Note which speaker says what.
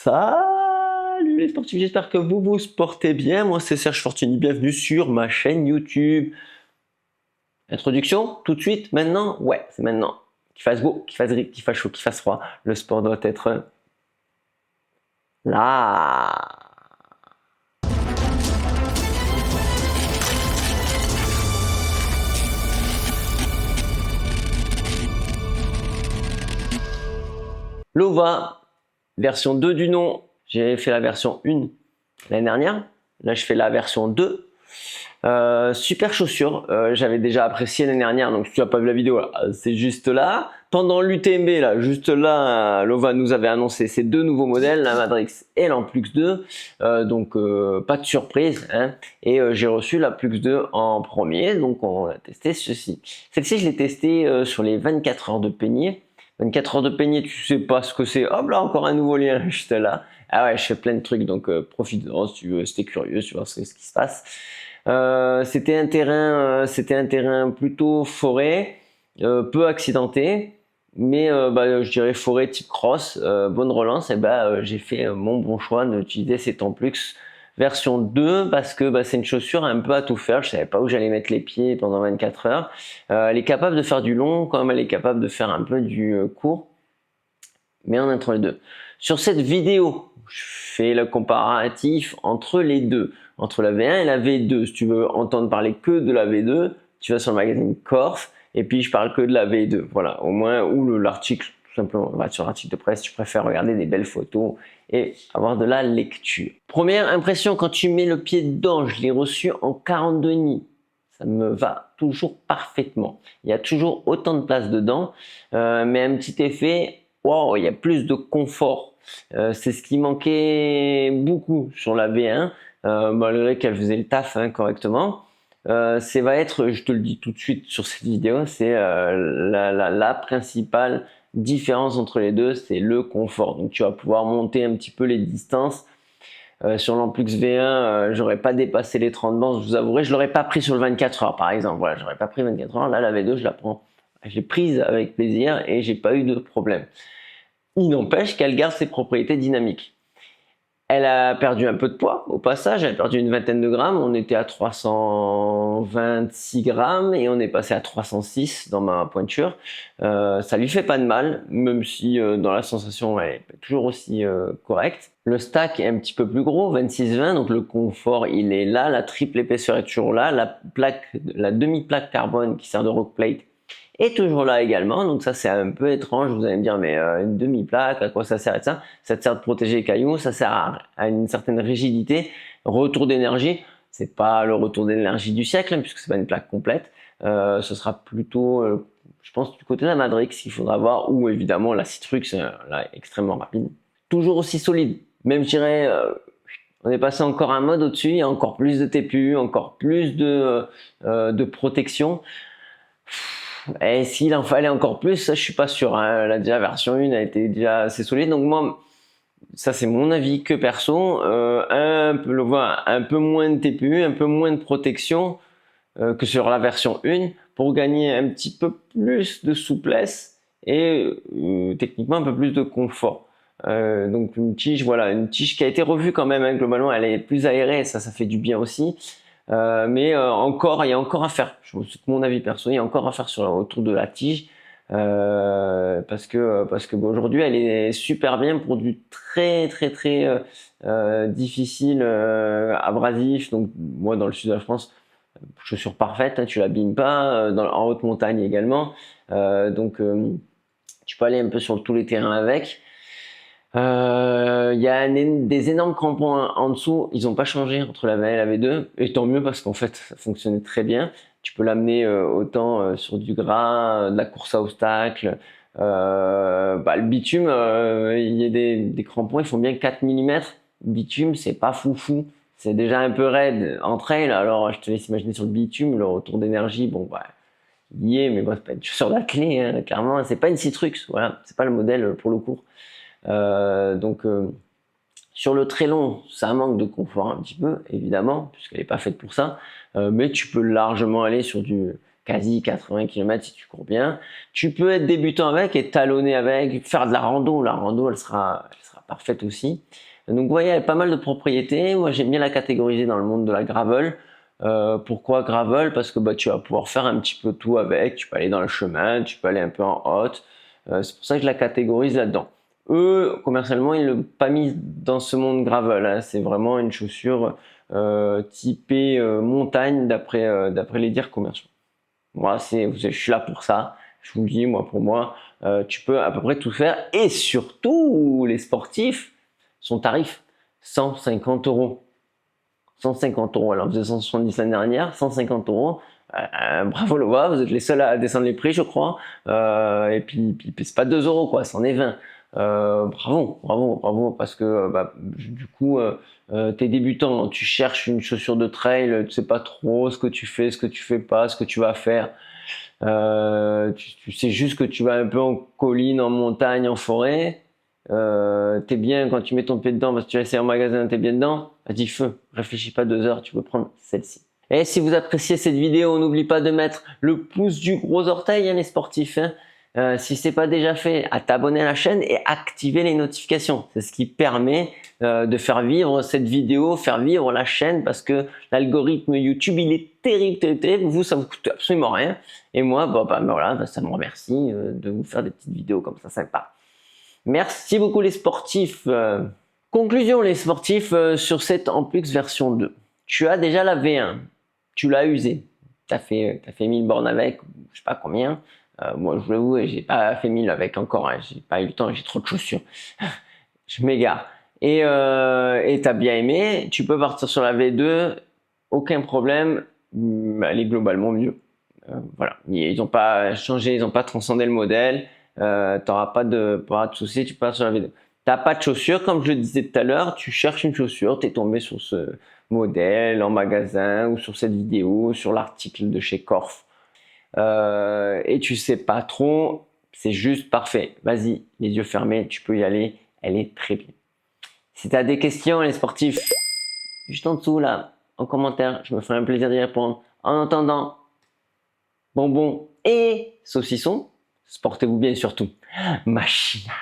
Speaker 1: Salut les sportifs, j'espère que vous vous portez bien. Moi c'est Serge Fortuny, bienvenue sur ma chaîne YouTube. Introduction, tout de suite, maintenant? Ouais, c'est maintenant. Qu'il fasse beau, qu'il fasse gris, qu'il fasse chaud, qu'il fasse froid. Le sport doit être là. Lova, version 2 du nom. J'ai fait la version 1 l'année dernière. Là, je fais la version 2. Super chaussure, j'avais déjà apprécié l'année dernière, donc si tu n'as pas vu la vidéo, c'est juste là. Pendant l'UTMB, là, juste là, Lova nous avait annoncé ces deux nouveaux modèles, la Madrix et l'Amplux 2, donc pas de surprise, hein. Et j'ai reçu la Plux 2 en premier, donc on a testé ceci. Celle-ci, je l'ai testée sur les 24 heures de peigné. 24 heures de peigné, tu sais pas ce que c'est, hop là, encore un nouveau lien, juste là. Ah ouais, je fais plein de trucs, donc profite-en si tu veux, si t'es curieux, tu vois ce qui se passe. C'était un terrain plutôt forêt, peu accidenté, mais je dirais forêt type cross, bonne relance. Et j'ai fait mon bon choix d'utiliser cette Amplux version 2 parce que c'est une chaussure un peu à tout faire. Je savais pas où j'allais mettre les pieds pendant 24 heures. Elle est capable de faire du long comme elle est capable de faire un peu du court, mais en entre les deux. Sur cette vidéo, je fais le comparatif entre les deux, entre la V1 et la V2. Si tu veux entendre parler que de la V2, tu vas sur le magazine Corf, et puis je parle que de la V2. Voilà, au moins, ou l'article, tout simplement, va sur l'article de presse, tu préfères regarder des belles photos et avoir de la lecture. Première impression, quand tu mets le pied dedans, je l'ai reçu en 42,5. Ça me va toujours parfaitement. Il y a toujours autant de place dedans, mais un petit effet, wow, il y a plus de confort. C'est ce qui manquait beaucoup sur la V1, malgré qu'elle faisait le taf correctement. Ça va être, je te le dis tout de suite sur cette vidéo, c'est la principale différence entre les deux, c'est le confort. Donc tu vas pouvoir monter un petit peu les distances. Sur l'Amplux V1, j'aurais pas dépassé les 30 bandes, je vous avouerai, je l'aurais pas pris sur le 24 heures par exemple. Voilà, j'aurais pas pris 24 heures. Là, la V2, je la prends. J'ai prise avec plaisir et j'ai pas eu de problème. Il n'empêche qu'elle garde ses propriétés dynamiques. Elle a perdu un peu de poids au passage, elle a perdu une vingtaine de grammes. On était à 326 grammes et on est passé à 306 dans ma pointure. Ça lui fait pas de mal, même si dans la sensation elle est toujours aussi correcte. Le stack est un petit peu plus gros, 26-20, donc le confort il est là, la triple épaisseur est toujours là, la demi-plaque carbone qui sert de rock plate est toujours là également, donc ça c'est un peu étrange. Vous allez me dire, mais une demi-plaque, à quoi ça sert? Ça te sert de protéger les cailloux, ça sert à une certaine rigidité, retour d'énergie. C'est pas le retour d'énergie du siècle, puisque c'est pas une plaque complète. Ce sera plutôt, je pense, du côté de la Madrix qu'il faudra voir, ou évidemment la Citrux, là, extrêmement rapide. Toujours aussi solide, même je dirais, on est passé encore un mode au-dessus, il y a encore plus de TPU, encore plus de protection. Et s'il en fallait encore plus, ça je suis pas sûr, hein. La version 1 a été déjà assez solide, donc moi, ça c'est mon avis que perso, un peu moins de TPU, un peu moins de protection que sur la version 1 pour gagner un petit peu plus de souplesse et techniquement un peu plus de confort. Donc une tige, voilà, une tige qui a été revue quand même, globalement elle est plus aérée, ça fait du bien aussi. Mais il y a encore à faire. C'est mon avis perso, il y a encore à faire autour de la tige. Parce que aujourd'hui elle est super bien pour du très difficile, abrasif. Donc moi dans le sud de la France, chaussure parfaite, tu l'abîmes pas, en haute montagne également. Tu peux aller un peu sur tous les terrains avec. Il y a des énormes crampons en dessous, ils n'ont pas changé entre la V1 et la V2, et tant mieux parce qu'en fait ça fonctionnait très bien. Tu peux l'amener autant sur du gras, de la course à obstacles, le bitume, il y a des crampons, ils font bien 4 mm. Bitume, c'est pas foufou, c'est déjà un peu raide en trail, alors je te laisse imaginer sur le bitume, le retour d'énergie, bon il y est, mais bon, c'est pas une chaussure d'athlète, hein, clairement, c'est pas une Citrux, voilà, c'est pas le modèle pour le court. Sur le très long, ça manque de confort un petit peu, évidemment, puisqu'elle n'est pas faite pour ça, mais tu peux largement aller sur du quasi 80 km si tu cours bien. Tu peux être débutant avec et talonner avec, faire de la rando. La rando, elle sera parfaite aussi. Donc vous voyez, elle a pas mal de propriétés. Moi j'aime bien la catégoriser dans le monde de la gravel. Pourquoi gravel? Parce que tu vas pouvoir faire un petit peu tout avec. Tu peux aller dans le chemin, tu peux aller un peu en haute. C'est pour ça que je la catégorise là-dedans. Eux, commercialement, ils ne l'ont pas mis dans ce monde gravel, hein. C'est vraiment une chaussure typée montagne d'après les dires commerciaux. Moi, je suis là pour ça. Je vous le dis, moi, pour moi, tu peux à peu près tout faire. Et surtout, les sportifs, son tarif, 150 euros. 150 euros. Alors, vous êtes 170 l'année dernière, 150 euros. Bravo Lova, vous êtes les seuls à descendre les prix, je crois. Et puis c'est pas 2 euros, quoi, c'en est 20. Bravo, parce que du coup, t'es débutant, tu cherches une chaussure de trail, tu sais pas trop ce que tu fais, ce que tu fais pas, ce que tu vas faire. Tu sais juste que tu vas un peu en colline, en montagne, en forêt. T'es bien quand tu mets ton pied dedans parce que tu vas essayer en magasin, t'es bien dedans. Vas-y, feu, réfléchis pas 2 heures, tu peux prendre celle-ci. Et si vous appréciez cette vidéo, n'oublie pas de mettre le pouce du gros orteil, hein, les sportifs. Si c'est pas déjà fait, à t'abonner à la chaîne et activer les notifications. C'est ce qui permet de faire vivre cette vidéo, faire vivre la chaîne, parce que l'algorithme YouTube, il est terrible. Vous, ça vous coûte absolument rien. Et moi, voilà, ça me remercie de vous faire des petites vidéos comme ça, sympa. Merci beaucoup les sportifs. Conclusion les sportifs sur cette Amplux version 2. Tu as déjà la V1, tu l'as usée, tu as fait 1000 bornes avec, je sais pas combien. Moi je vous l'avoue, j'ai pas fait 1000 avec encore, hein. J'ai pas eu le temps, j'ai trop de chaussures. Je m'égare. Et tu as bien aimé, tu peux partir sur la V2, aucun problème, elle est globalement mieux. Voilà, ils n'ont pas changé, ils n'ont pas transcendé le modèle. Tu n'auras pas de soucis, tu passes sur la vidéo. Tu n'as pas de chaussures, comme je le disais tout à l'heure, tu cherches une chaussure, tu es tombé sur ce modèle en magasin ou sur cette vidéo, sur l'article de chez Corf. Et tu sais pas trop, c'est juste parfait. Vas-y, les yeux fermés, tu peux y aller, elle est très bien. Si tu as des questions, les sportifs, juste en dessous là, en commentaire, je me ferai un plaisir d'y répondre. En attendant, bonbons et saucissons, portez-vous bien surtout. Machina.